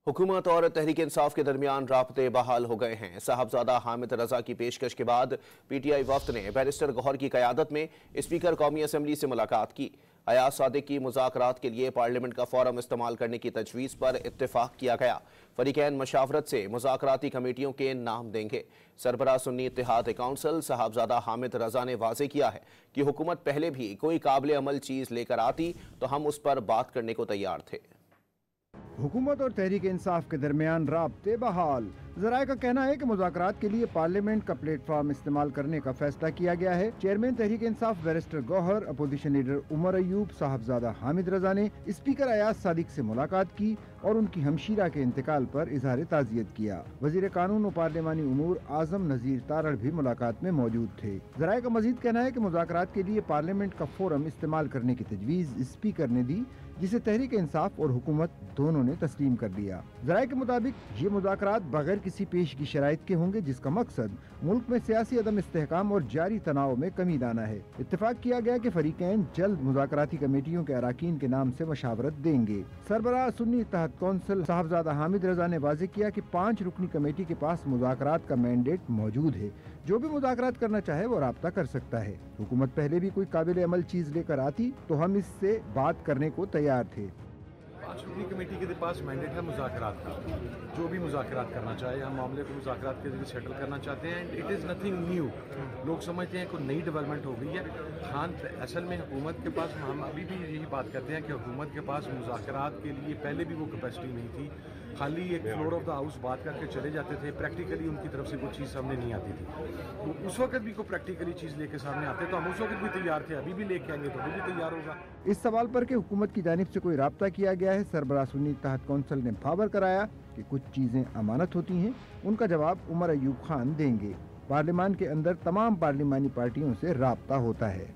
हुकूमत और तहरीक इंसाफ के दरमियान राब्ते बहाल हो गए हैं। साहबजादा हामिद रजा की पेशकश के बाद पीटीआई वफ्द ने बैरिस्टर गौहर की क़यादत में स्पीकर कौमी असम्बली से मुलाकात की। अयाज सादिक की मुज़ाकरात के लिए पार्लियामेंट का फोरम इस्तेमाल करने की तजवीज़ पर इत्तेफाक किया गया। फरीकैन मशावरत से मुज़ाकराती कमेटियों के नाम देंगे। सरबराह सुन्नी इत्तेहाद काउंसिल साहबजादा हामिद रजा ने वाज़े किया है कि हुकूमत पहले भी कोई काबिल अमल चीज़ लेकर आती तो हम उस पर बात करने को तैयार थे। हुकूमत और तहरीक इंसाफ के दरमियान राब्ते बहाल। ज़राए का कहना है कि मुज़ाकरात के लिए पार्लियामेंट का प्लेटफॉर्म इस्तेमाल करने का फैसला किया गया है। Chairman Tehreek Insaf barrister Gohar, opposition leader Umar Ayub, Sahibzada Hamid Raza ने स्पीकर अयाज सादिक से मुलाकात की और उनकी हमशीरा के इंतकाल पर इजहार ताज़ियत किया। वज़ीर कानून और पार्लियामानी उमूर आज़म नज़ीर तारड़ भी मुलाकात में मौजूद थे। ज़राए का मज़ीद कहना है कि मुज़ाकरात के लिए पार्लियामेंट का फोरम इस्तेमाल करने की तजवीज़ स्पीकर ने दी, जिसे तहरीक इंसाफ और हुकूमत दोनों ने तस्लीम कर लिया। ज़राए के मुताबिक ये मुज़ाकरात बगैर किसी पेश की शराइत के होंगे, जिसका मकसद मुल्क में सियासी अदम इस्तेहकाम और जारी तनाव में कमी लाना है। इत्तेफाक किया गया कि फरीकैन जल्द मुज़ाकराती कमेटियों के अराकीन के नाम से मशावरत देंगे। सरबराह सुन्नी इत्तेहाद कौंसिल साहबजादा हामिद रजा ने वाज़े किया कि 5 रुकनी कमेटी के पास मुज़ाकरात का मैंडेट मौजूद है। जो भी मुज़ाकरात करना चाहे वो राब्ता कर सकता है। हुकूमत पहले भी कोई काबिल अमल चीज़ लेकर आती तो हम इससे बात करने को तैयार थे। 5 रुकनी कमेटी के पास मैंडेट है मुज़ाकरात का। जो भी मुज़ाकरात करना चाहे, हम मामले को मुज़ाकरात के जरिए सेटल करना चाहते हैं। It is nothing new. लोग समझते हैं कोई नई डेवलपमेंट हो गई है। खान असल में हुकूमत के पास, हम अभी भी यही बात करते हैं कि हुकूमत के पास मुज़ाकरात के लिए पहले भी वो कैपेसिटी नहीं थी। खाली एक फ्लोर ऑफ द हाउस बात करके चले जाते थे। प्रैक्टिकली उनकी तरफ से कोई चीज़ सामने नहीं आती थी। तो उस वक्त भी कोई प्रैक्टिकली चीज़ लेके सामने आते तो हम उस वक्त भी तैयार थे। अभी भी लेके आएंगे तो अभी भी तैयार होगा। इस सवाल पर कि हुकूमत की जानिब से कोई राब्ता किया गया है, सरबराह सुन्नी इत्तेहाद कौंसिल ने बावर कराया कि कुछ चीज़ें अमानत होती हैं। उनका जवाब उमर अयूब खान देंगे। पार्लियामान के अंदर तमाम पार्लियामानी पार्टियों से राब्ता होता है।